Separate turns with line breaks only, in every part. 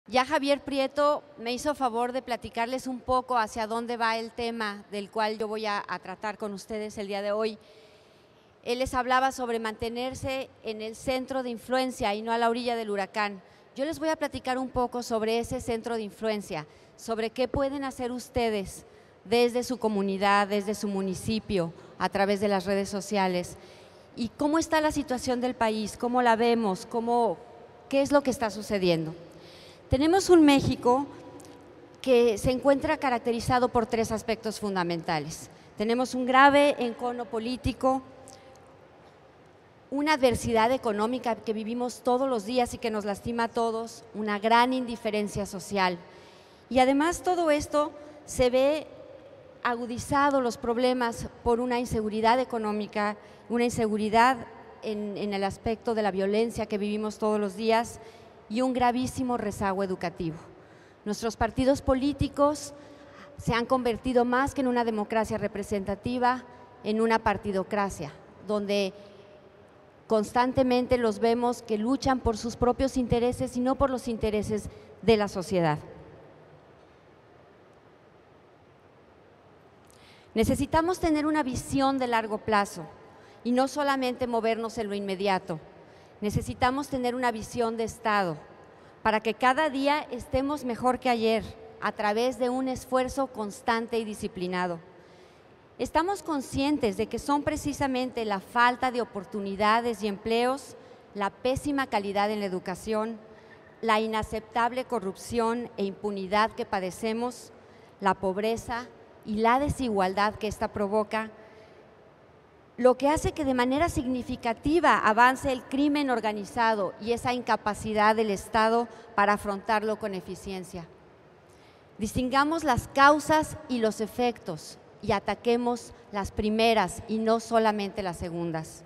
Ya Javier Prieto me hizo favor de platicarles un poco hacia dónde va el tema del cual yo voy a tratar con ustedes el día de hoy. Él les hablaba sobre mantenerse en el centro de influencia y no a la orilla del huracán. Yo les voy a platicar un poco sobre ese centro de influencia, sobre qué pueden hacer ustedes desde su comunidad, desde su municipio, a través de las redes sociales. Y cómo está la situación del país, cómo la vemos, qué es lo que está sucediendo. Tenemos un México que se encuentra caracterizado por tres aspectos fundamentales. Tenemos un grave encono político, una adversidad económica que vivimos todos los días y que nos lastima a todos, una gran indiferencia social. Y además todo esto se ve agudizado los problemas por una inseguridad económica, una inseguridad en el aspecto de la violencia que vivimos todos los días y un gravísimo rezago educativo. Nuestros partidos políticos se han convertido más que en una democracia representativa, en una partidocracia, donde constantemente los vemos que luchan por sus propios intereses y no por los intereses de la sociedad. Necesitamos tener una visión de largo plazo y no solamente movernos en lo inmediato. Necesitamos tener una visión de Estado para que cada día estemos mejor que ayer a través de un esfuerzo constante y disciplinado. Estamos conscientes de que son precisamente la falta de oportunidades y empleos, la pésima calidad en la educación, la inaceptable corrupción e impunidad que padecemos, la pobreza y la desigualdad que ésta provoca, lo que hace que de manera significativa avance el crimen organizado y esa incapacidad del Estado para afrontarlo con eficiencia. Distingamos las causas y los efectos y ataquemos las primeras y no solamente las segundas.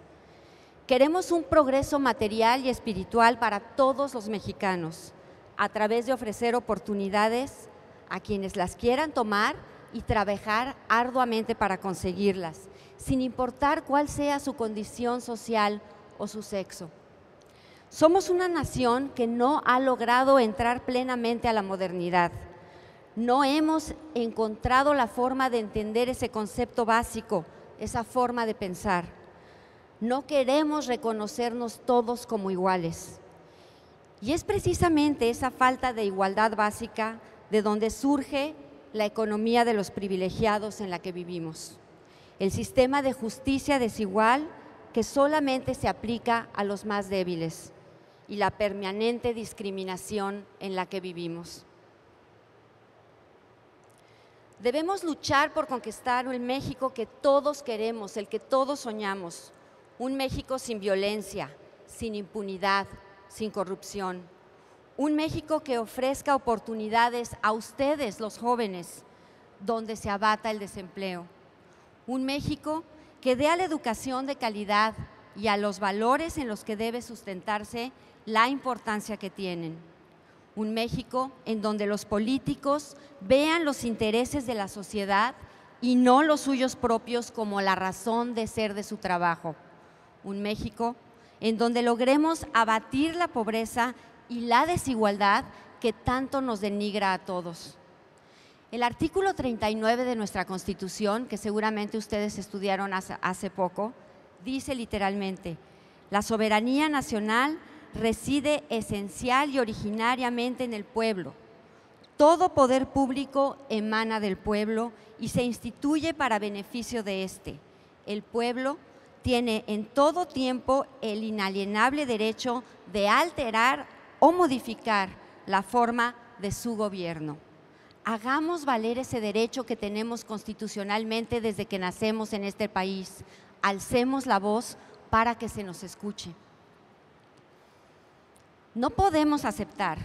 Queremos un progreso material y espiritual para todos los mexicanos, a través de ofrecer oportunidades a quienes las quieran tomar y trabajar arduamente para conseguirlas, sin importar cuál sea su condición social o su sexo. Somos una nación que no ha logrado entrar plenamente a la modernidad. No hemos encontrado la forma de entender ese concepto básico, esa forma de pensar. No queremos reconocernos todos como iguales. Y es precisamente esa falta de igualdad básica de donde surge la economía de los privilegiados en la que vivimos. El sistema de justicia desigual que solamente se aplica a los más débiles y la permanente discriminación en la que vivimos. Debemos luchar por conquistar el México que todos queremos, el que todos soñamos, un México sin violencia, sin impunidad, sin corrupción, un México que ofrezca oportunidades a ustedes, los jóvenes, donde se abata el desempleo. Un México que dé a la educación de calidad y a los valores en los que debe sustentarse la importancia que tienen. Un México en donde los políticos vean los intereses de la sociedad y no los suyos propios como la razón de ser de su trabajo. Un México en donde logremos abatir la pobreza y la desigualdad que tanto nos denigra a todos. El artículo 39 de nuestra Constitución, que seguramente ustedes estudiaron hace poco, dice literalmente: la soberanía nacional reside esencial y originariamente en el pueblo. Todo poder público emana del pueblo y se instituye para beneficio de éste. El pueblo tiene en todo tiempo el inalienable derecho de alterar o modificar la forma de su gobierno. Hagamos valer ese derecho que tenemos constitucionalmente desde que nacemos en este país. Alcemos la voz para que se nos escuche. No podemos aceptar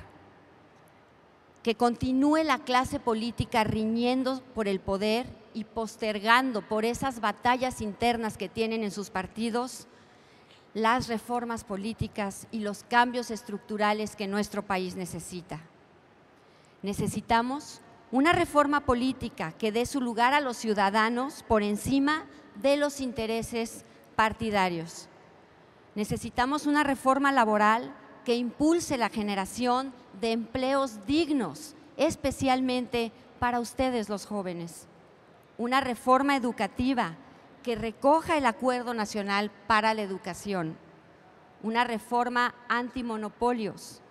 que continúe la clase política riñendo por el poder y postergando por esas batallas internas que tienen en sus partidos las reformas políticas y los cambios estructurales que nuestro país necesita. Necesitamos una reforma política que dé su lugar a los ciudadanos por encima de los intereses partidarios. Necesitamos una reforma laboral que impulse la generación de empleos dignos, especialmente para ustedes los jóvenes. Una reforma educativa que recoja el Acuerdo Nacional para la Educación. Una reforma antimonopolios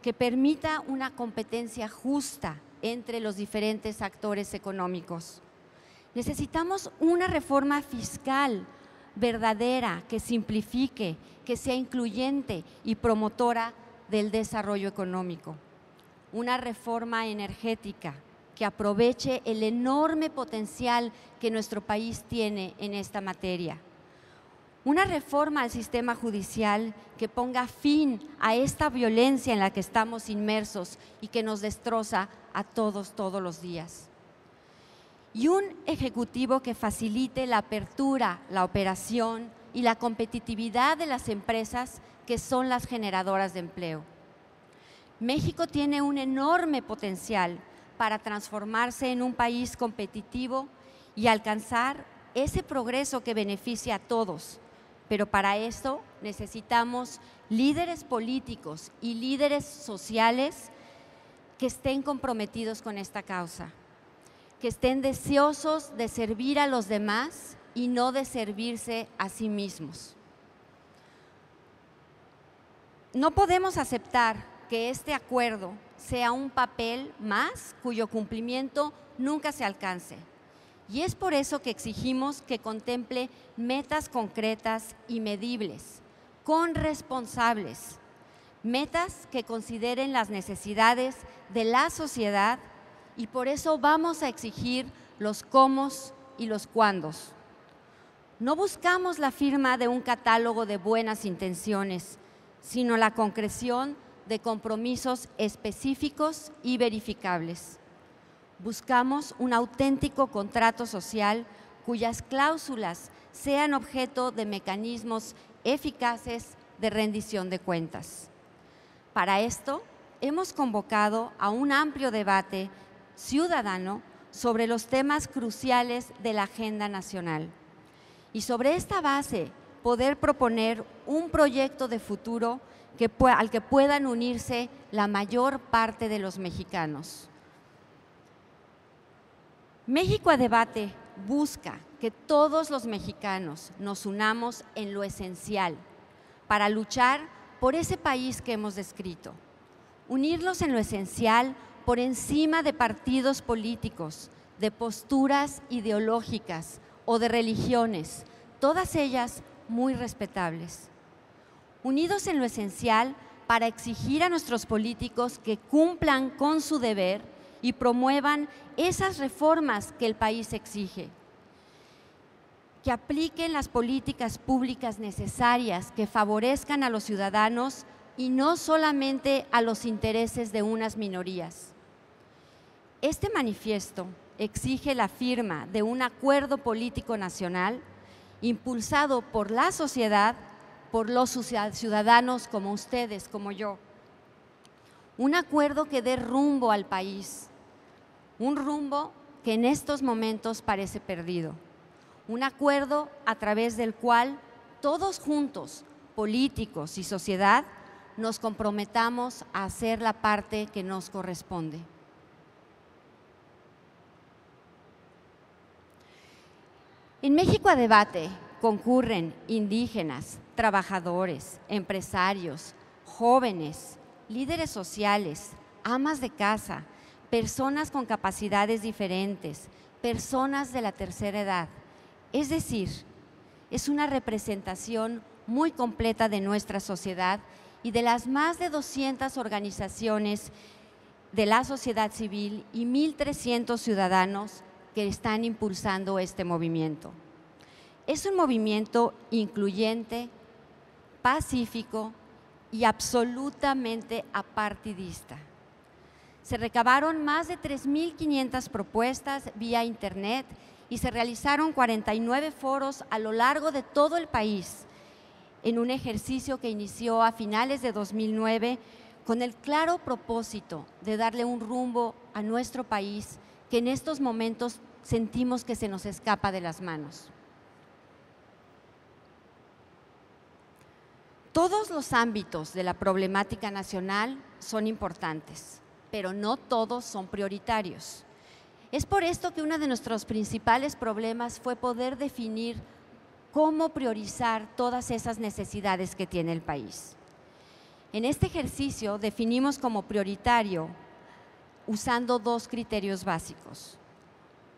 que permita una competencia justa entre los diferentes actores económicos. Necesitamos una reforma fiscal verdadera, que simplifique, que sea incluyente y promotora del desarrollo económico. Una reforma energética que aproveche el enorme potencial que nuestro país tiene en esta materia. Una reforma al sistema judicial que ponga fin a esta violencia en la que estamos inmersos y que nos destroza a todos los días. Y un ejecutivo que facilite la apertura, la operación y la competitividad de las empresas que son las generadoras de empleo. México tiene un enorme potencial para transformarse en un país competitivo y alcanzar ese progreso que beneficia a todos. Pero para esto necesitamos líderes políticos y líderes sociales que estén comprometidos con esta causa, que estén deseosos de servir a los demás y no de servirse a sí mismos. No podemos aceptar que este acuerdo sea un papel más cuyo cumplimiento nunca se alcance. Y es por eso que exigimos que contemple metas concretas y medibles, con responsables, metas que consideren las necesidades de la sociedad, y por eso vamos a exigir los cómo y los cuándos. No buscamos la firma de un catálogo de buenas intenciones, sino la concreción de compromisos específicos y verificables. Buscamos un auténtico contrato social cuyas cláusulas sean objeto de mecanismos eficaces de rendición de cuentas. Para esto, hemos convocado a un amplio debate ciudadano sobre los temas cruciales de la agenda nacional y sobre esta base poder proponer un proyecto de futuro al que puedan unirse la mayor parte de los mexicanos. México a Debate busca que todos los mexicanos nos unamos en lo esencial para luchar por ese país que hemos descrito. Unirnos en lo esencial por encima de partidos políticos, de posturas ideológicas o de religiones, todas ellas muy respetables. Unidos en lo esencial para exigir a nuestros políticos que cumplan con su deber y promuevan esas reformas que el país exige, que apliquen las políticas públicas necesarias que favorezcan a los ciudadanos y no solamente a los intereses de unas minorías. Este manifiesto exige la firma de un acuerdo político nacional impulsado por la sociedad, por los ciudadanos como ustedes, como yo. Un acuerdo que dé rumbo al país, un rumbo que en estos momentos parece perdido. Un acuerdo a través del cual todos juntos, políticos y sociedad, nos comprometamos a hacer la parte que nos corresponde. En México a Debate concurren indígenas, trabajadores, empresarios, jóvenes, líderes sociales, amas de casa, personas con capacidades diferentes, personas de la tercera edad. Es decir, es una representación muy completa de nuestra sociedad y de las más de 200 organizaciones de la sociedad civil y 1,300 ciudadanos que están impulsando este movimiento. Es un movimiento incluyente, pacífico y absolutamente apartidista. Se recabaron más de 3,500 propuestas vía internet y se realizaron 49 foros a lo largo de todo el país, en un ejercicio que inició a finales de 2009 con el claro propósito de darle un rumbo a nuestro país que en estos momentos sentimos que se nos escapa de las manos. Todos los ámbitos de la problemática nacional son importantes, pero no todos son prioritarios. Es por esto que uno de nuestros principales problemas fue poder definir cómo priorizar todas esas necesidades que tiene el país. En este ejercicio definimos como prioritario usando dos criterios básicos.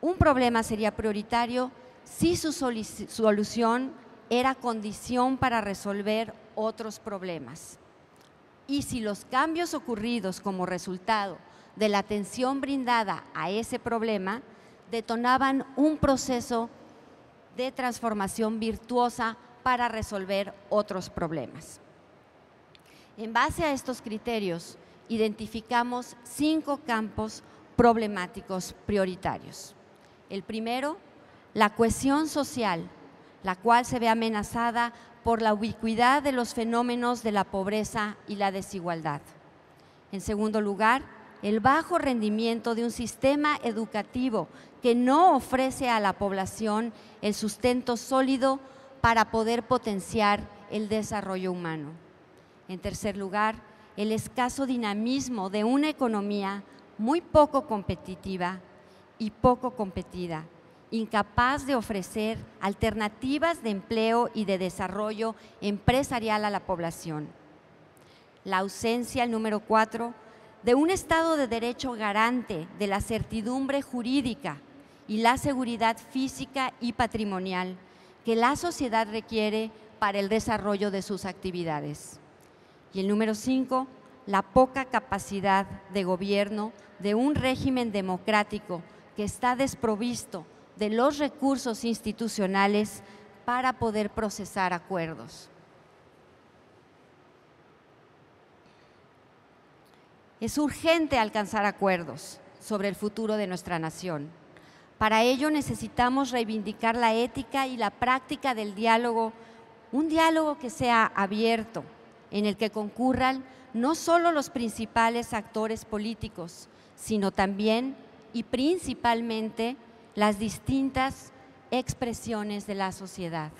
Un problema sería prioritario si su solución era condición para resolver otros problemas. Y si los cambios ocurridos como resultado de la atención brindada a ese problema detonaban un proceso de transformación virtuosa para resolver otros problemas. En base a estos criterios, identificamos 5 campos problemáticos prioritarios. El primero, la cohesión social, la cual se ve amenazada por la ubicuidad de los fenómenos de la pobreza y la desigualdad. En segundo lugar, el bajo rendimiento de un sistema educativo que no ofrece a la población el sustento sólido para poder potenciar el desarrollo humano. En tercer lugar, el escaso dinamismo de una economía muy poco competitiva y poco competida, incapaz de ofrecer alternativas de empleo y de desarrollo empresarial a la población. La ausencia, el número 4, de un Estado de Derecho garante de la certidumbre jurídica y la seguridad física y patrimonial que la sociedad requiere para el desarrollo de sus actividades. Y el número 5, la poca capacidad de gobierno de un régimen democrático que está desprovisto de los recursos institucionales para poder procesar acuerdos. Es urgente alcanzar acuerdos sobre el futuro de nuestra nación. Para ello necesitamos reivindicar la ética y la práctica del diálogo, un diálogo que sea abierto, en el que concurran no solo los principales actores políticos, sino también y principalmente las distintas expresiones de la sociedad.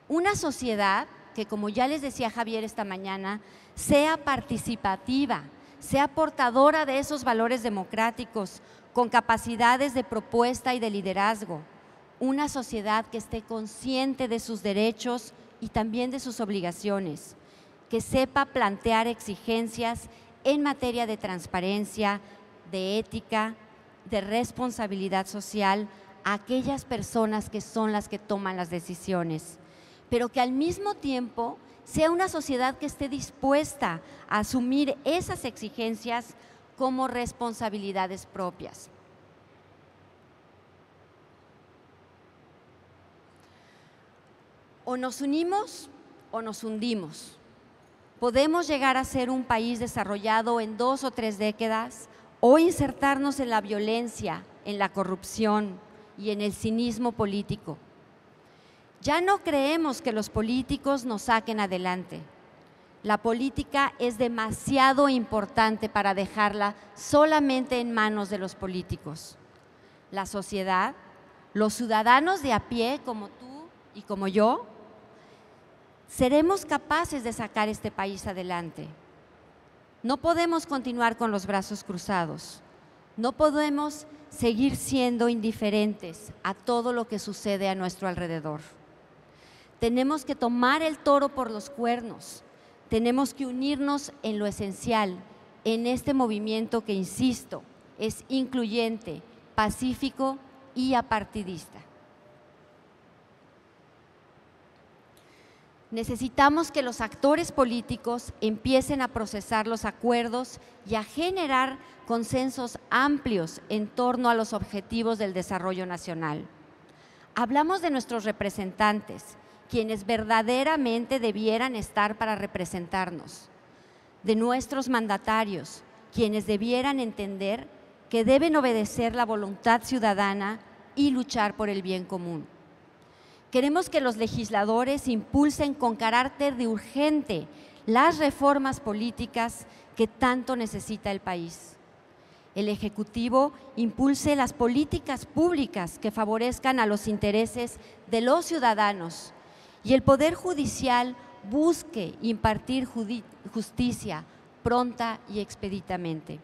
Una sociedad que, como ya les decía Javier esta mañana, sea participativa, sea portadora de esos valores democráticos, con capacidades de propuesta y de liderazgo. Una sociedad que esté consciente de sus derechos y también de sus obligaciones, que sepa plantear exigencias en materia de transparencia, de ética, de responsabilidad social a aquellas personas que son las que toman las decisiones, pero que al mismo tiempo sea una sociedad que esté dispuesta a asumir esas exigencias como responsabilidades propias. O nos unimos o nos hundimos. Podemos llegar a ser un país desarrollado en 2 o 3 décadas o insertarnos en la violencia, en la corrupción y en el cinismo político. Ya no creemos que los políticos nos saquen adelante. La política es demasiado importante para dejarla solamente en manos de los políticos. La sociedad, los ciudadanos de a pie como tú y como yo, seremos capaces de sacar este país adelante. No podemos continuar con los brazos cruzados. No podemos seguir siendo indiferentes a todo lo que sucede a nuestro alrededor. Tenemos que tomar el toro por los cuernos. Tenemos que unirnos en lo esencial, en este movimiento que, insisto, es incluyente, pacífico y apartidista. Necesitamos que los actores políticos empiecen a procesar los acuerdos y a generar consensos amplios en torno a los objetivos del desarrollo nacional. Hablamos de nuestros representantes, quienes verdaderamente debieran estar para representarnos, de nuestros mandatarios, quienes debieran entender que deben obedecer la voluntad ciudadana y luchar por el bien común. Queremos que los legisladores impulsen con carácter de urgente las reformas políticas que tanto necesita el país. El Ejecutivo impulse las políticas públicas que favorezcan a los intereses de los ciudadanos y el Poder Judicial busque impartir justicia pronta y expeditamente.